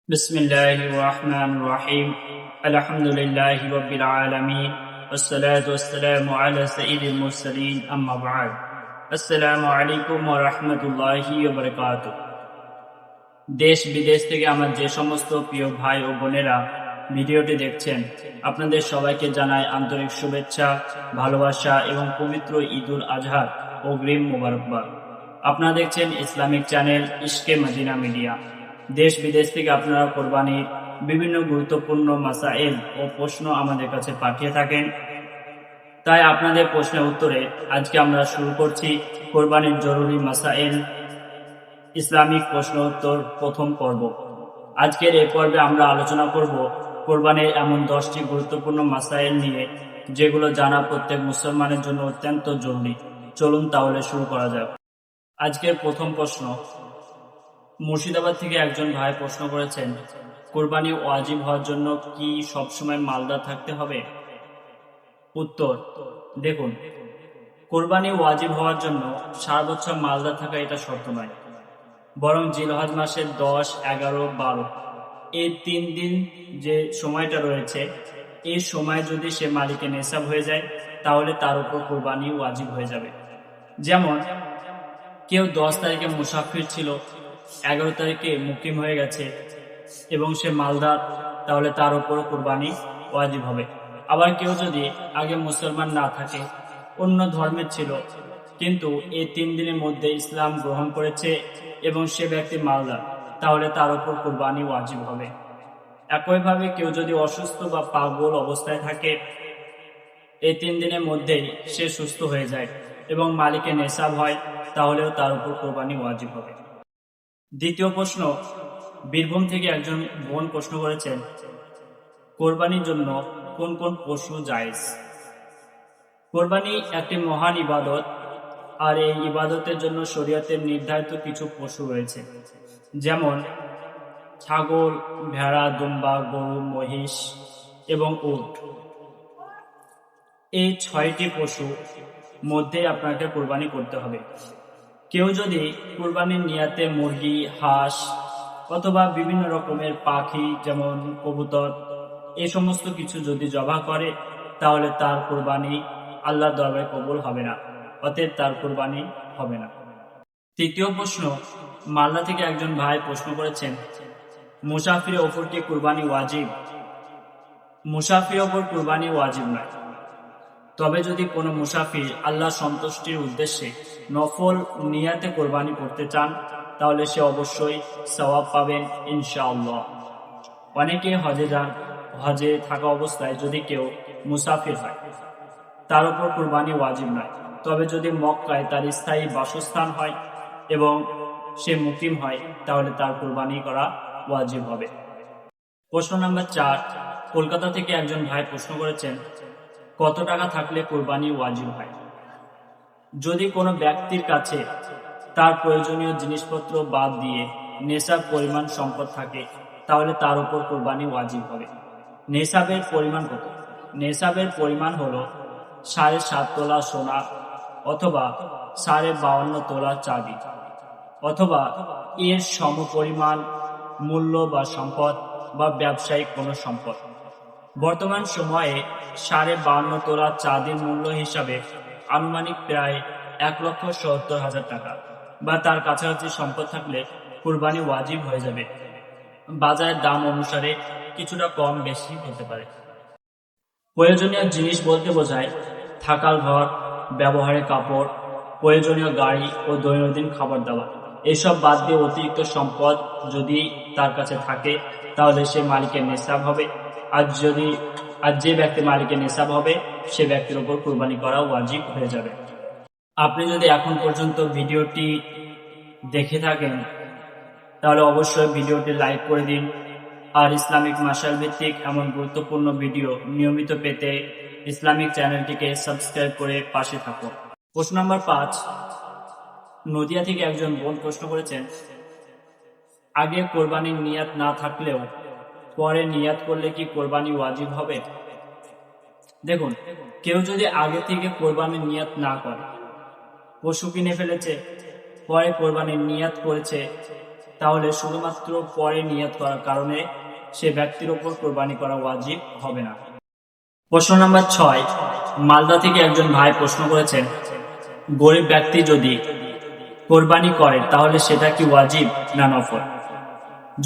बिस्मिल्लाहिर रहमानिर रहीम अल्हम्दुलिल्लाहि रब्बिल आलमीन वस्सलातु वस्सलामु अला सय्यिदिल मुरसलीन अम्मा बाद अस्सलामु আলাইকুম ওয়া রাহমাতুল্লাহি ওয়া বারাকাতুহু। দেশ বিদেশ থেকে আমার যে সমস্ত প্রিয় ভাই ও বোনেরা ভিডিওটি দেখছেন, আপনাদের সবাইকে জানাই আন্তরিক শুভেচ্ছা, ভালোবাসা এবং পবিত্র ঈদুল আজহার অগ্রিম মোবারকবাদ। আপনারা দেখছেন ইসলামিক চ্যানেল ইশকে মদিনা মিডিয়া। দেশ বিদেশ থেকে আপনারা কোরবানির বিভিন্ন গুরুত্বপূর্ণ মাসাইল ও প্রশ্ন আমাদের কাছে পাঠিয়ে থাকেন। তাই আপনাদের প্রশ্নের উত্তরে আজকে আমরা শুরু করছি কোরবানির জরুরি মাসাইল ইসলামিক প্রশ্ন উত্তর প্রথম পর্ব। আজকের এই পর্বে আমরা আলোচনা করব কোরবানির এমন 10টি গুরুত্বপূর্ণ মাসাইল নিয়ে, যেগুলো জানা প্রত্যেক মুসলমানের জন্য অত্যন্ত জরুরি। চলুন তাহলে শুরু করা যাক। আজকের প্রথম প্রশ্ন, মুর্শিদাবাদ থেকে একজন ভাই প্রশ্ন করেছেন, কোরবানি ওয়াজিব হওয়ার জন্য কি সবসময় মালদা থাকতে হবে? উত্তর, দেখুন, কোরবানি ওয়াজিব হওয়ার জন্য সারা বছর মালদা থাকা এটা শর্ত নয়, বরং জিলহজ মাসের 10, 11, 12 এই 3 দিন যে সময়টা রয়েছে, এই সময় যদি সে মালিকের নেশাব হয়ে যায়, তাহলে তার উপর কোরবানি ওয়াজিব হয়ে যাবে। যেমন কেউ 10 তারিখে মুসাফির ছিল, 11 তারিখে মুকিম হয়ে গেছে এবং সে মালদার, তাহলে তার উপর কোরবানি ওয়াজিব হবে। আবার কেউ যদি আগে মুসলমান না থাকে, অন্য ধর্মের ছিল, কিন্তু এই 3 দিনের মধ্যে ইসলাম গ্রহণ করেছে এবং সে ব্যক্তি মালদার, তাহলে তার উপর কোরবানি ওয়াজিব হবে। একইভাবে কেউ যদি অসুস্থ বা পাগল অবস্থায় থাকে, এই 3 দিনের মধ্যেই সে সুস্থ হয়ে যায় এবং মালিকের নেশাব হয়, তাহলেও তার উপর কোরবানি ওয়াজিব হবে। দ্বিতীয় প্রশ্ন, বীরভূম থেকে একজন বোন প্রশ্ন করেছেন, কোরবানির জন্য কোন কোন পশু জায়েজ? কোরবানি একটি মহান ইবাদত, আর এই ইবাদতের জন্য শরীয়তের নির্ধারিত কিছু পশু রয়েছে, যেমন ছাগল, ভেড়া, দুম্বা, গরু, মহিষ এবং উট। এই 6টি পশু মধ্যে আপনাকে কোরবানি করতে হবে। কেউ যদি কোরবানির নিয়াতে মুরগি, হাঁস অথবা বিভিন্ন রকমের পাখি যেমন কবুতর, এই সমস্ত কিছু যদি জবাহ করে, তাহলে তার কোরবানি আল্লাহর দরবারে কবুল হবে না, অতএব তার কোরবানি হবে না। তৃতীয় প্রশ্ন, মালদা থেকে একজন ভাই প্রশ্ন করেছেন, মুসাফিরের ওপর কি কোরবানি ওয়াজিব? মুসাফিরের ওপর কোরবানি ওয়াজিব নয়, তবে যদি কোনো মুসাফির আল্লাহ সন্তুষ্টির উদ্দেশ্যে নফল নিয়াতে কোরবানি করতে চান, তাহলে সে অবশ্যই সওয়াব পাবেন ইনশাআল্লাহ। অনেকে হজে যান, হজে থাকা অবস্থায় যদি কেউ মুসাফির হয়, তার উপর কোরবানি ওয়াজিব নয়, তবে যদি মক্কায় তার স্থায়ী বাসস্থান হয় এবং সে মুকিম হয়, তাহলে তার কোরবানি করা ওয়াজিব হবে। প্রশ্ন নাম্বার 4, কলকাতা থেকে একজন ভাই প্রশ্ন করেছেন, কত টাকা থাকলে কোরবানি ওয়াজিব হয়? যদি কোনো ব্যক্তির কাছে তার প্রয়োজনীয় জিনিসপত্র বাদ দিয়ে নেশাব পরিমাণ সম্পদ থাকে, তাহলে তার উপর কোরবানি ওয়াজিব হবে। নেশাবের পরিমাণ কত? নেশাবের পরিমাণ হলো 7.5 তোলা সোনা, অথবা 52.5 তোলা চাঁদি, অথবা এর সমপরিমাণ মূল্য বা সম্পদ বা ব্যবসায়িক কোনো সম্পদ। বর্তমান সময়ে 52.5 তোলা চাঁদির মূল্য হিসাবে আনুমানিক প্রায় 1,70,000 টাকা বা তার কাছাকাছি সম্পদ থাকলে কোরবানি ওয়াজিব হয়ে যাবে। বাজারের দাম অনুসারে কিছুটা কম বেশি হতে পারে। প্রয়োজনীয় জিনিস বলতে বোঝায় থাকার ঘর, ব্যবহারের কাপড়, প্রয়োজনীয় গাড়ি ও দৈনন্দিন খাবার দাবার। এসব বাদ দিয়ে অতিরিক্ত সম্পদ যদি তার কাছে থাকে, তাহলে সে মালিকের নেশাব হবে। আর যে ব্যক্তি মালিকের নেশাব হবে, সে ব্যক্তির উপর কোরবানি করা ওয়াজিব হয়ে যাবে। আপনি যদি এখন পর্যন্ত ভিডিওটি দেখে থাকেন, তাহলে অবশ্যই ভিডিওটি লাইক করে দিন, আর ইসলামিক মাসাইল ভিত্তিক এমন গুরুত্বপূর্ণ ভিডিও নিয়মিত পেতে ইসলামিক চ্যানেলটিকে সাবস্ক্রাইব করে পাশে থাকুন। প্রশ্ন নাম্বার 5, নদিয়া থেকে একজন বোন প্রশ্ন করেছেন, আগে কোরবানির নিয়াত না থাকলেও পরে নিয়াত করলে কি কোরবানি ওয়াজিব হবে? দেখুন, কেউ যদি আগে থেকে কোরবানির নিয়াত না করে, পশু কিনে ফেলেছে, পরে কোরবানির নিয়াত করেছে, তাহলে শুধুমাত্র পরে নিয়ত করার কারণে সে ব্যক্তির উপর কোরবানি করা ওয়াজিব হবে না। প্রশ্ন নাম্বার 6, মালদা থেকে একজন ভাই প্রশ্ন করেছেন, গরিব ব্যক্তি যদি কোরবানি করে তাহলে সেটা কি ওয়াজিব না নফল?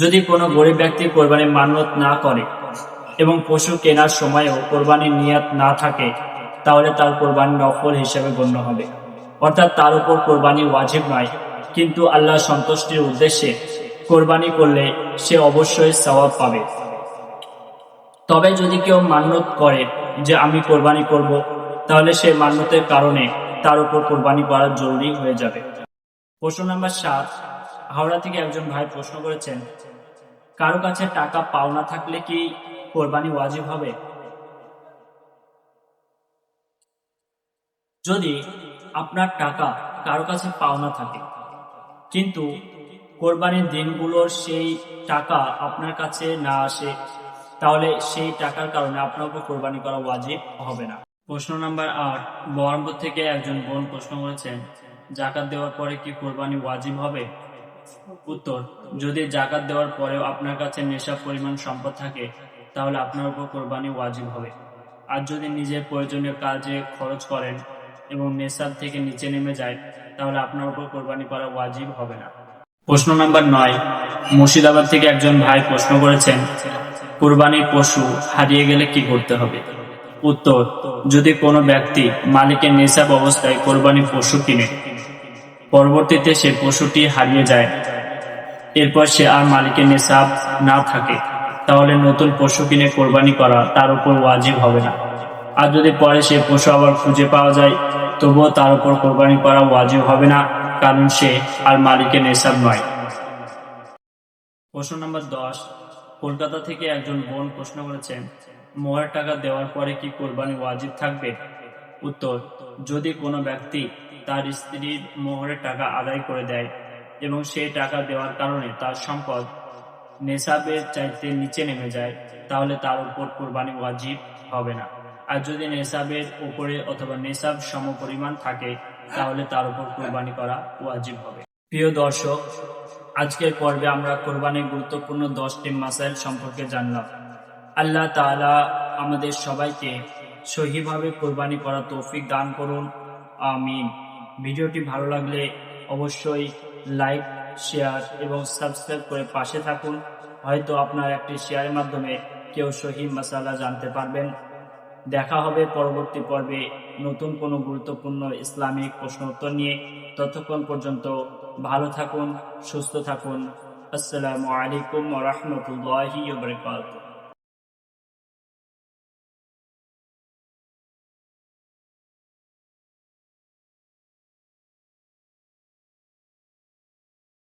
যদি কোনো গরিব ব্যক্তি কোরবানির মান্যত না করে এবং পশু কেনার সময়ও কোরবানির নিয়াত না থাকে, তাহলে তার কোরবানি নফল হিসেবে গণ্য হবে, অর্থাৎ তার উপর কোরবানি ওয়াজিব নয়, কিন্তু আল্লাহর সন্তুষ্টির উদ্দেশ্যে কোরবানি করলে সে অবশ্যই সওয়াব পাবে। তবে যদি কেউ মান্যত করে যে আমি কোরবানি করব, তাহলে সে মান্যতের কারণে তার উপর কোরবানি করা জরুরি হয়ে যাবে। প্রশ্ন নাম্বার 7, হাওড়া থেকে একজন ভাই প্রশ্ন করেছেন, কারো কাছে টাকা পাওনা থাকলে কি কোরবানি ওয়াজিব হবে? যদি আপনার টাকা কারো কাছে পাওনা থাকে কিন্তু কোরবানির দিনগুলোর সেই টাকা আপনার কাছে না আসে, তাহলে সেই টাকার কারণে আপনার উপর কোরবানি করা ওয়াজিব হবে না। প্রশ্ন নাম্বার 8, বহরমপুর থেকে একজন বোন প্রশ্ন করেছেন, জাকাত দেওয়ার পরে কি কোরবানি ওয়াজিব হবে? উত্তর, যদি জাকাত দেওয়ার পরেও আপনার কাছে নেশাব পরিমাণ সম্পদ থাকে, তাহলে আপনার উপর কোরবানি ওয়াজিব হবে। আর যদি নিজের প্রয়োজনীয় কাজে খরচ করেন এবং নেশাব থেকে নিচে নেমে যায়, তাহলে আপনার উপর কোরবানি করা ওয়াজিব হবে না। প্রশ্ন নাম্বার 9, মুর্শিদাবাদ থেকে একজন ভাই প্রশ্ন করেছেন, কোরবানির পশু হারিয়ে গেলে কি করতে হবে? উত্তর, যদি কোনো ব্যক্তি মালিকের নেশাব অবস্থায় কোরবানির পশু কিনে, পরবর্তীতে সে পশুটি হারিয়ে যায়, এরপর সে আর মালিকের নেশাব না থাকে, তাহলে নতুন পশু কিনে কোরবানি করা তার উপর ওয়াজিব হবে না। আর যদি পরে সে পশু আবার খুঁজে পাওয়া যায়, তবুও তার উপর কোরবানি করা ওয়াজিব হবে না, কারণ সে আর মালিকের নেশাব নয়। প্রশ্ন নাম্বার 10, কলকাতা থেকে একজন বোন প্রশ্ন করেছেন, মোহরের টাকা দেওয়ার পরে কি কোরবানি ওয়াজিব থাকবে? উত্তর, যদি কোনো ব্যক্তি তার স্ত্রীর মোহরের টাকা আদায় করে দেয় এবং সেই টাকা দেওয়ার কারণে তার সম্পদ নেশাবের চাইতে নিচে নেমে যায়, তাহলে তার উপর কোরবানি ওয়াজিব হবে না। আর যদি নেশাবের উপরে অথবা নেশাব সমপরিমাণ থাকে, তাহলে তার উপর কোরবানি করা ওয়াজিব হবে। প্রিয় দর্শক, আজকের পর্বে আমরা কোরবানির গুরুত্বপূর্ণ 10টি মাসাইল সম্পর্কে জানলাম। আল্লাহ তাআলা আমাদের সবাইকে সহিভাবে কোরবানি করা তৌফিক দান করুন, আমিন। ভিডিওটি ভালো লাগলে অবশ্যই লাইক, শেয়ার এবং সাবস্ক্রাইব করে পাশে থাকুন। হয়তো আপনার একটি শেয়ারের মাধ্যমে কেউ সহিহ মাসালা জানতে পারবেন। দেখা হবে পরবর্তী পর্বে নতুন কোনো গুরুত্বপূর্ণ ইসলামিক প্রশ্ন উত্তর নিয়ে। ততক্ষণ পর্যন্ত ভালো থাকুন, সুস্থ থাকুন। আসসালামু আলাইকুম ওয়া রাহমাতুল্লাহি ওয়া বারাকাতুহু।